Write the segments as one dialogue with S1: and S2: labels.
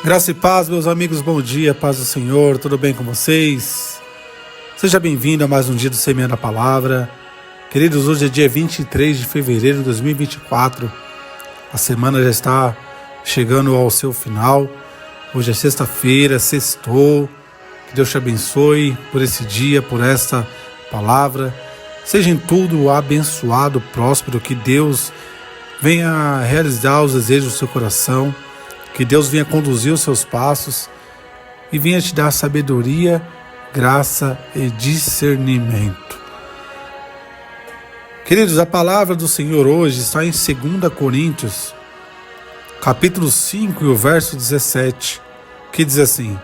S1: Graça e paz, meus amigos, bom dia, paz do Senhor, tudo bem com vocês? Seja bem-vindo a mais um dia do Semeando a Palavra. Queridos, hoje é dia 23 de fevereiro de 2024, a semana já está chegando ao seu final, hoje é sexta-feira, sextou, que Deus te abençoe por esse dia, por esta palavra, seja em tudo abençoado, próspero, que Deus venha realizar os desejos do seu coração, que Deus venha conduzir os seus passos e venha te dar sabedoria, graça e discernimento. Queridos, a palavra do Senhor hoje está em 2 Coríntios, capítulo 5 e o verso 17, que diz assim: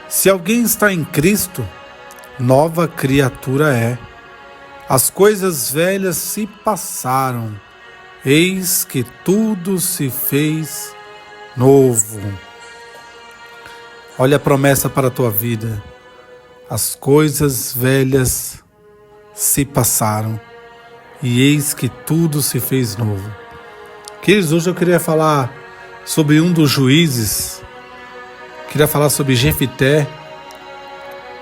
S1: se alguém está em Cristo, nova criatura é. As coisas velhas se passaram, eis que tudo se fez novo. Olha a promessa para a tua vida. As coisas velhas se passaram e eis que tudo se fez novo. Queridos, hoje eu queria falar sobre um dos juízes. Queria falar sobre Jefité,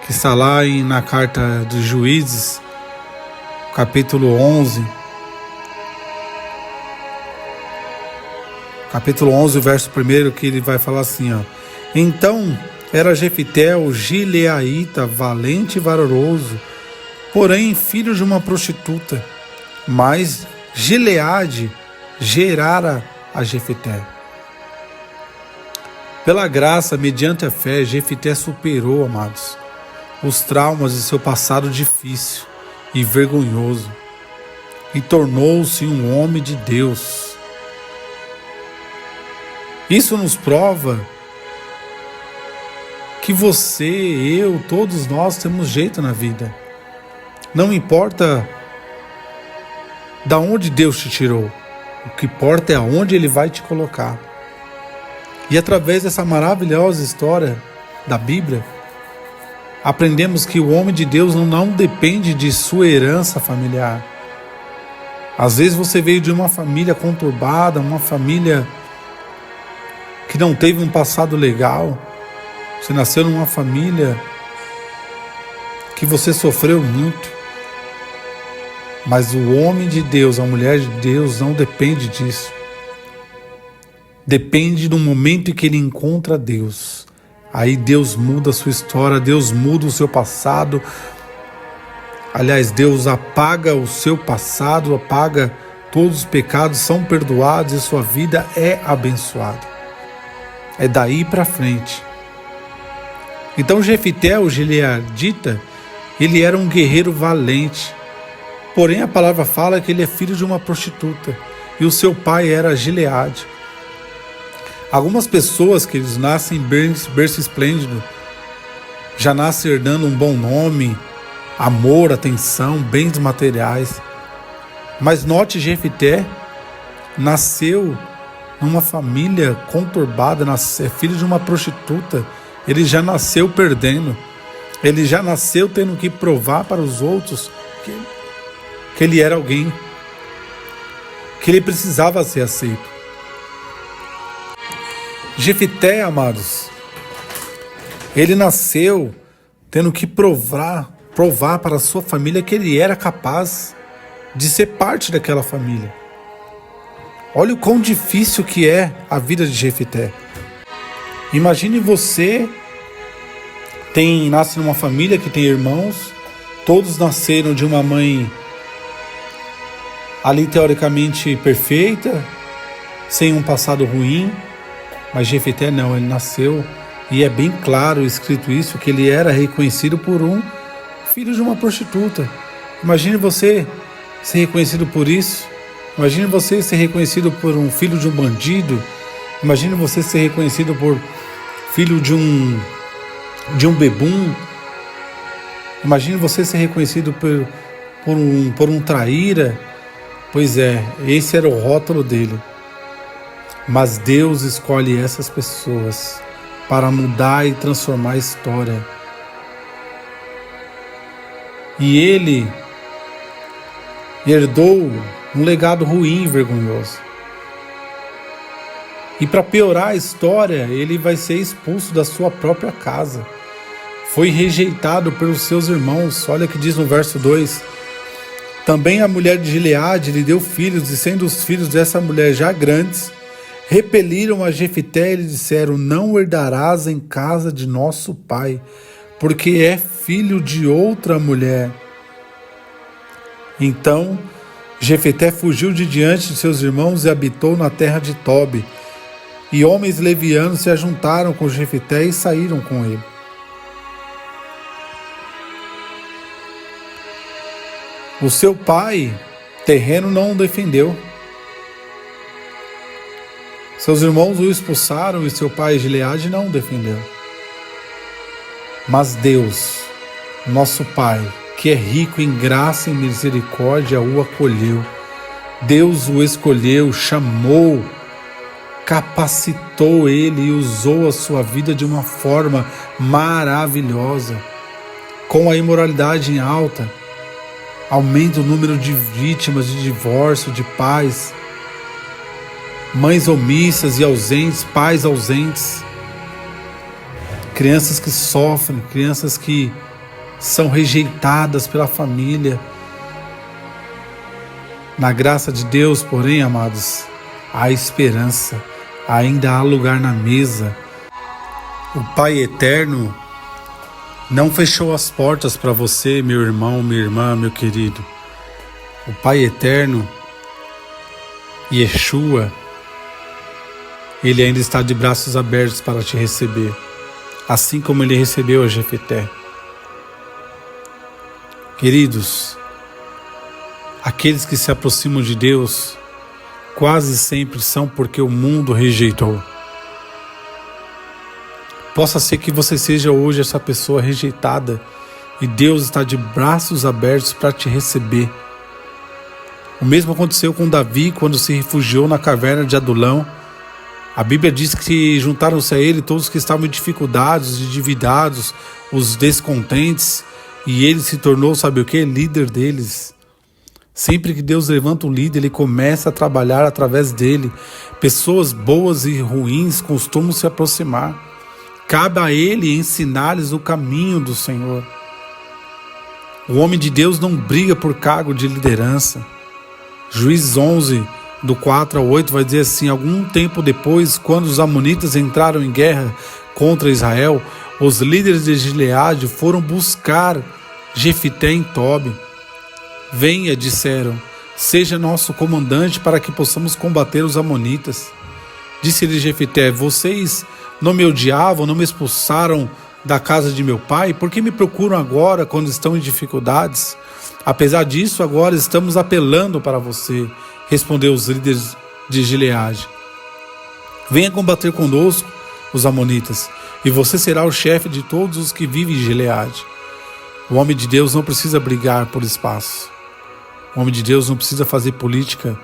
S1: que está lá na carta dos Juízes, capítulo 11. Capítulo 11, verso 1, que ele vai falar assim, ó. Então era Jefité o gileaíta, valente e valoroso, porém filho de uma prostituta, mas Gileade gerara a Jefité. Pela graça, mediante a fé, Jefité superou, amados, os traumas de seu passado difícil e vergonhoso e tornou-se um homem de Deus. Isso nos prova que você, eu, todos nós temos jeito na vida. Não importa da onde Deus te tirou, o que importa é aonde Ele vai te colocar. E através dessa maravilhosa história da Bíblia, aprendemos que o homem de Deus não depende de sua herança familiar. Às vezes você veio de uma família conturbada, uma família que não teve um passado legal. Você nasceu numa família que você sofreu muito. Mas o homem de Deus, a mulher de Deus, não depende disso. Depende do momento em que ele encontra Deus. Aí Deus muda a sua história, Deus muda o seu passado. Aliás, Deus apaga o seu passado, apaga todos os pecados, são perdoados e sua vida é abençoada. É daí para frente. Então Jefité, o gileadita, ele era um guerreiro valente. Porém a palavra fala que ele é filho de uma prostituta e o seu pai era Gileade. Algumas pessoas que eles nascem berço esplêndido, já nascem herdando um bom nome, amor, atenção, bens materiais. Mas note, Jefité nasceu numa família conturbada, é filho de uma prostituta. Ele já nasceu perdendo. Ele já nasceu tendo que provar para os outros que ele era alguém, que ele precisava ser aceito. Jefité, amados, ele nasceu tendo que provar para a sua família que ele era capaz de ser parte daquela família. Olha o quão difícil que é a vida de Jefité. Imagine você nasce numa família que tem irmãos, todos nasceram de uma mãe ali teoricamente perfeita, sem um passado ruim, mas Jefité não, ele nasceu, e é bem claro escrito isso, que ele era reconhecido por um filho de uma prostituta. Imagine você ser reconhecido por isso. Imagine você ser reconhecido por um filho de um bandido. Imagine você ser reconhecido por filho de um bebum. Imagine você ser reconhecido por um traíra. Pois é, esse era o rótulo dele. Mas Deus escolhe essas pessoas para mudar e transformar a história. E ele herdou um legado ruim e vergonhoso. E para piorar a história, ele vai ser expulso da sua própria casa. Foi rejeitado pelos seus irmãos. Olha o que diz no verso 2. Também a mulher de Gileade lhe deu filhos, e sendo os filhos dessa mulher já grandes, repeliram a Jefité e lhe disseram: não herdarás em casa de nosso pai, porque é filho de outra mulher. Então Jefité fugiu de diante de seus irmãos e habitou na terra de Tobi. E homens levianos se ajuntaram com Jefité e saíram com ele. O seu pai terreno não o defendeu. Seus irmãos o expulsaram e seu pai Gileade não o defendeu. Mas Deus, nosso Pai, que é rico em graça e misericórdia, o acolheu. Deus o escolheu, chamou, capacitou ele e usou a sua vida de uma forma maravilhosa. Com a imoralidade em alta, aumenta o número de vítimas de divórcio, de pais, mães omissas e ausentes, pais ausentes, crianças que sofrem, crianças que são rejeitadas pela família. Na graça de Deus, porém, amados, há esperança, ainda há lugar na mesa. O Pai Eterno não fechou as portas para você, meu irmão, minha irmã, meu querido. O Pai Eterno, Yeshua, Ele ainda está de braços abertos para te receber, assim como Ele recebeu a Jefité. Queridos, aqueles que se aproximam de Deus quase sempre são porque o mundo rejeitou. Possa ser que você seja hoje essa pessoa rejeitada e Deus está de braços abertos para te receber. O mesmo aconteceu com Davi quando se refugiou na caverna de Adulão. A Bíblia diz que juntaram-se a ele todos que estavam em dificuldades, endividados, os descontentes, e ele se tornou, sabe o que? Líder deles. Sempre que Deus levanta um líder, Ele começa a trabalhar através dele. Pessoas boas e ruins costumam se aproximar. Cabe a Ele ensinar-lhes o caminho do Senhor. O homem de Deus não briga por cargo de liderança. Juízes 11, do 4 ao 8, vai dizer assim: algum tempo depois, quando os amonitas entraram em guerra contra Israel, os líderes de Gileade foram buscar Jefité em Tobi. Venha, disseram, seja nosso comandante para que possamos combater os amonitas. Disse-lhe Jefité: vocês não me odiavam, não me expulsaram da casa de meu pai? Por que me procuram agora quando estão em dificuldades? Apesar disso, agora estamos apelando para você, respondeu os líderes de Gileade. Venha combater conosco os amonitas, e você será o chefe de todos os que vivem em Gileade. O homem de Deus não precisa brigar por espaço. O homem de Deus não precisa fazer política.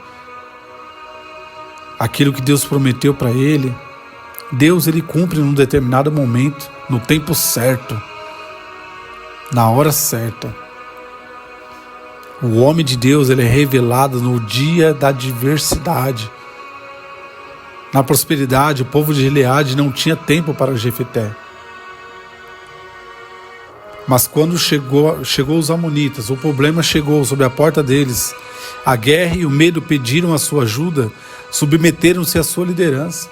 S1: Aquilo que Deus prometeu para ele, Deus ele cumpre num determinado momento, no tempo certo, na hora certa. O homem de Deus ele é revelado no dia da adversidade. Na prosperidade, o povo de Gileade não tinha tempo para Jefité. Mas quando chegou os amonitas, o problema chegou sobre a porta deles, a guerra e o medo pediram a sua ajuda, submeteram-se à sua liderança.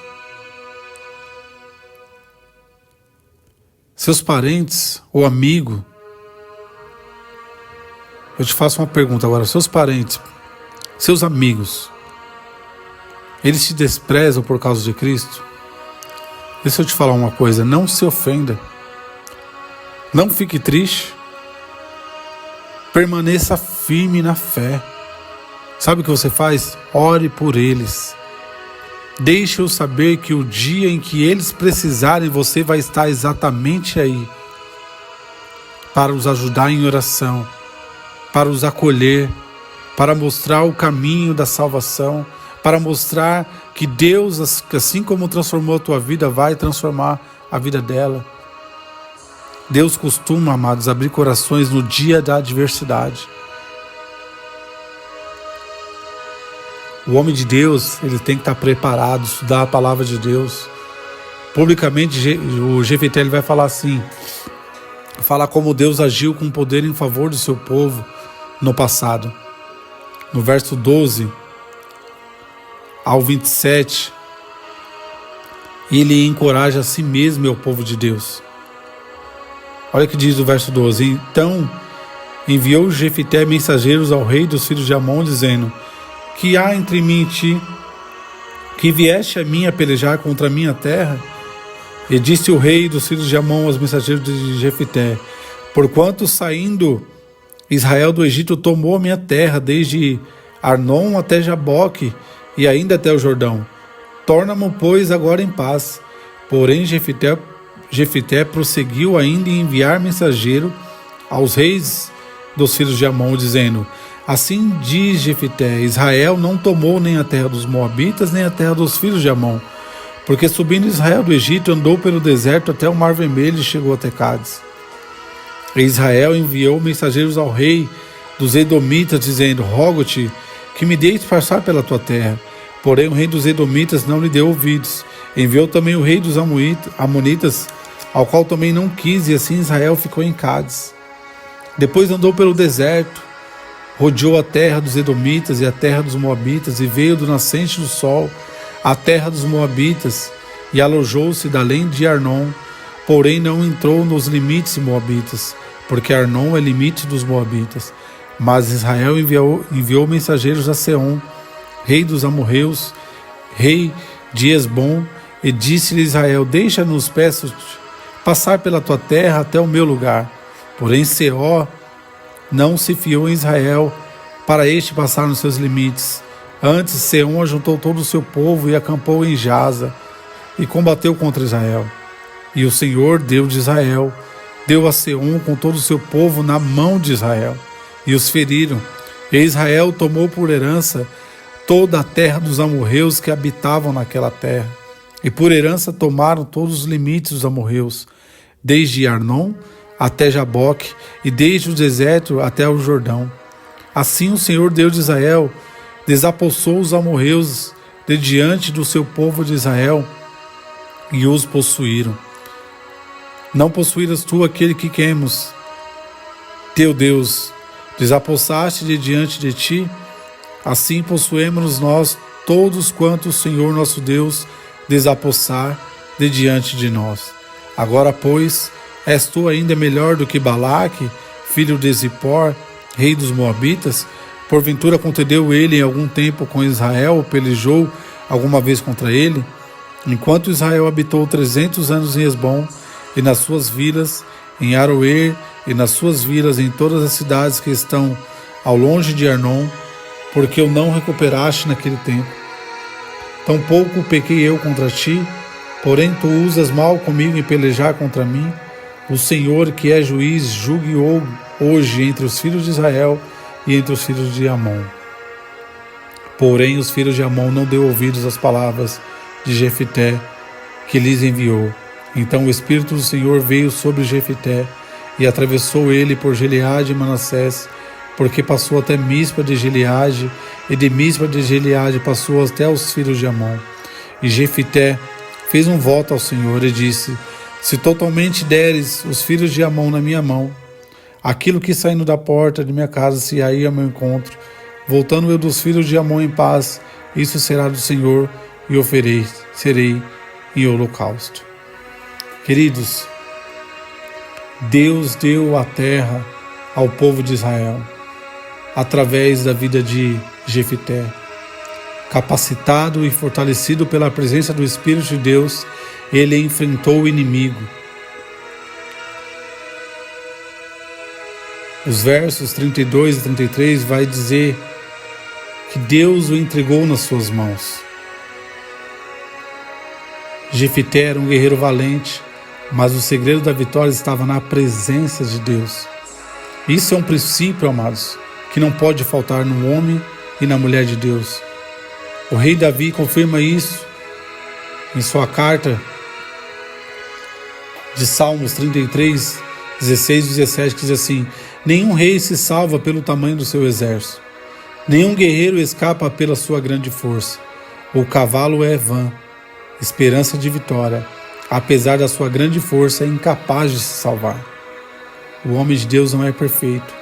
S1: Seus parentes ou amigo, eu te faço uma pergunta agora, seus parentes, seus amigos, eles te desprezam por causa de Cristo? Deixa eu te falar uma coisa, não se ofenda. Não fique triste, permaneça firme na fé. Sabe o que você faz? Ore por eles. Deixe-os saber que o dia em que eles precisarem, você vai estar exatamente aí para os ajudar em oração, para os acolher, para mostrar o caminho da salvação, para mostrar que Deus, assim como transformou a tua vida, vai transformar a vida dela. Deus costuma, amados, abrir corações no dia da adversidade. O homem de Deus, ele tem que estar preparado, estudar a palavra de Deus. Publicamente, o Jefité ele vai falar assim, falar como Deus agiu com poder em favor do seu povo no passado. No verso 12 ao 27, ele encoraja a si mesmo e ao povo de Deus. Olha o que diz o verso 12. Então enviou Jefité mensageiros ao rei dos filhos de Amon, dizendo: que há entre mim e ti, que vieste a mim a pelejar contra a minha terra? E disse o rei dos filhos de Amon aos mensageiros de Jefité: porquanto saindo Israel do Egito tomou a minha terra, desde Arnon até Jaboque, e ainda até o Jordão. Torna-me, pois, agora em paz. Porém Jefité prosseguiu ainda em enviar mensageiro aos reis dos filhos de Amon, dizendo: assim diz Jefité: Israel não tomou nem a terra dos Moabitas, nem a terra dos filhos de Amon, porque subindo Israel do Egito, andou pelo deserto até o Mar Vermelho e chegou até Cádiz. E Israel enviou mensageiros ao rei dos Edomitas, dizendo: rogo-te que me deis passar pela tua terra. Porém o rei dos Edomitas não lhe deu ouvidos. Enviou também o rei dos Amonitas, ao qual também não quis, e assim Israel ficou em Cádiz. Depois andou pelo deserto, rodeou a terra dos Edomitas e a terra dos Moabitas, e veio do nascente do sol à terra dos Moabitas, e alojou-se da além de Arnon, porém não entrou nos limites moabitas, porque Arnon é limite dos Moabitas. Mas Israel enviou mensageiros a Seom, rei dos amorreus, rei de Esbom, e disse-lhe Israel: deixa-nos, peço-te, passar pela tua terra até o meu lugar. Porém Seó não se fiou em Israel para este passar nos seus limites. Antes Seom ajuntou todo o seu povo e acampou em Jaza e combateu contra Israel. E o Senhor, Deus de Israel, deu a Seom com todo o seu povo na mão de Israel, e os feriram. E Israel tomou por herança toda a terra dos amorreus que habitavam naquela terra. E por herança tomaram todos os limites dos amorreus, desde Arnon até Jaboque, e desde o deserto até o Jordão. Assim o Senhor, Deus de Israel, desapossou os amorreus de diante do seu povo de Israel, e os possuíram. Não possuíras tu aquele que queremos, teu Deus, desapossaste de diante de ti? Assim possuemos nós todos quanto o Senhor nosso Deus desapossar de diante de nós. Agora, pois, és tu ainda melhor do que Balaque, filho de Zippor, rei dos Moabitas? Porventura contendeu ele em algum tempo com Israel, ou pelejou alguma vez contra ele? Enquanto Israel habitou 300 anos em Esbom, e nas suas vilas, em Aroer, e nas suas vilas, em todas as cidades que estão ao longe de Arnon, porque o não recuperaste naquele tempo. Tampouco pequei eu contra ti, porém tu usas mal comigo em pelejar contra mim. O Senhor, que é juiz, julgue hoje entre os filhos de Israel e entre os filhos de Amon. Porém os filhos de Amon não deu ouvidos às palavras de Jefité, que lhes enviou. Então o Espírito do Senhor veio sobre Jefité, e atravessou ele por Gileade e Manassés, porque passou até Mispa de Gileade, e de Mispa de Gileade passou até os filhos de Amon. E Jefité fez um voto ao Senhor e disse: se totalmente deres os filhos de Amon na minha mão, aquilo que saindo da porta de minha casa se aí ao meu encontro, voltando eu dos filhos de Amon em paz, isso será do Senhor, e serei em holocausto. Queridos, Deus deu a terra ao povo de Israel através da vida de Jefité. Capacitado e fortalecido pela presença do Espírito de Deus, ele enfrentou o inimigo. Os versos 32 e 33 vai dizer que Deus o entregou nas suas mãos. Jefité era um guerreiro valente, mas o segredo da vitória estava na presença de Deus. Isso é um princípio, amados, que não pode faltar no homem e na mulher de Deus. O rei Davi confirma isso em sua carta de Salmos 33, 16 e 17, que diz assim: nenhum rei se salva pelo tamanho do seu exército, Nenhum guerreiro escapa pela sua grande força. O cavalo é vã, esperança de vitória. Apesar da sua grande força, é incapaz de se salvar. O homem de Deus não é perfeito.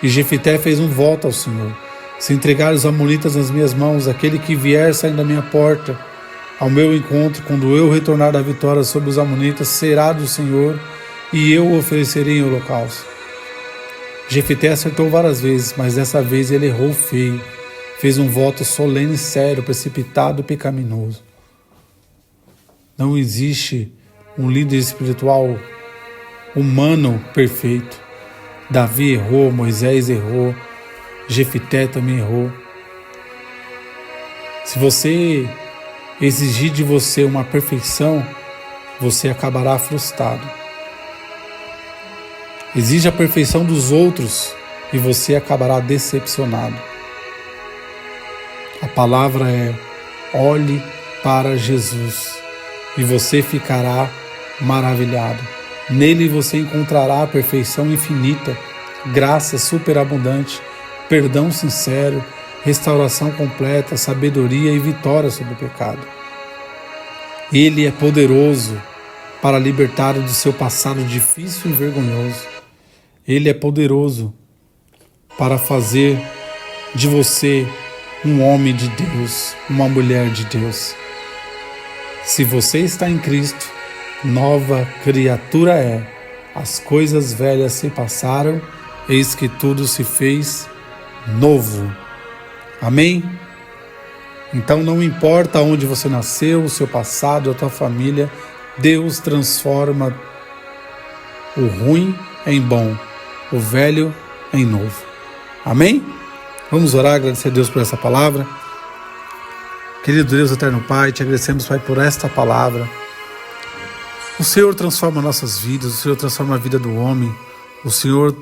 S1: E Jefité fez um voto ao Senhor: se entregar os amonitas nas minhas mãos, aquele que vier saindo da minha porta ao meu encontro, quando eu retornar da vitória sobre os amonitas, será do Senhor, e eu o oferecerei em holocausto. Jefité acertou várias vezes, mas dessa vez ele errou feio. Fez um voto solene e sério, precipitado e pecaminoso. Não existe um líder espiritual humano perfeito. Davi errou, Moisés errou, Jefité também errou. Se você exigir de você uma perfeição, você acabará frustrado. Exige a perfeição dos outros e você acabará decepcionado. A palavra é: olhe para Jesus e você ficará maravilhado. Nele você encontrará a perfeição infinita, graça superabundante, perdão sincero, restauração completa, sabedoria e vitória sobre o pecado. Ele é poderoso para libertar do seu passado difícil e vergonhoso. Ele é poderoso para fazer de você um homem de Deus, uma mulher de Deus. Se você está em Cristo, nova criatura é. As coisas velhas se passaram, eis que tudo se fez novo. Amém? Então não importa onde você nasceu, o seu passado, a tua família, Deus transforma o ruim em bom, o velho em novo. Amém? Vamos orar, agradecer a Deus por essa palavra. Querido Deus, eterno Pai, te agradecemos, Pai, por esta palavra. O Senhor transforma nossas vidas, o Senhor transforma a vida do homem, o Senhor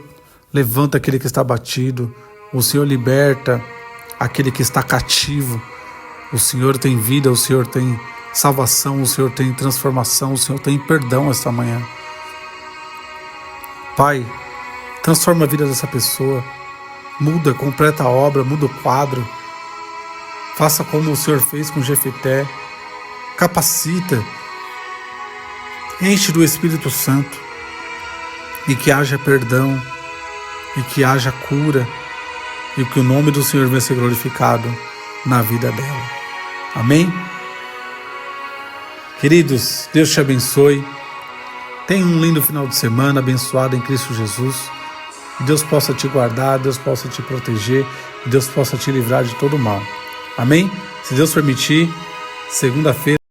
S1: levanta aquele que está abatido, o Senhor liberta aquele que está cativo. O Senhor tem vida, o Senhor tem salvação, o Senhor tem transformação, o Senhor tem perdão esta manhã. Pai, transforma a vida dessa pessoa, muda, completa a obra, muda o quadro. Faça como o Senhor fez com Jefité, capacita, enche do Espírito Santo, e que haja perdão, e que haja cura, e que o nome do Senhor venha ser glorificado na vida dela. Amém? Queridos, Deus te abençoe. Tenha um lindo final de semana, abençoado em Cristo Jesus. Deus possa te guardar, Deus possa te proteger, Deus possa te livrar de todo mal. Amém? Se Deus permitir, segunda-feira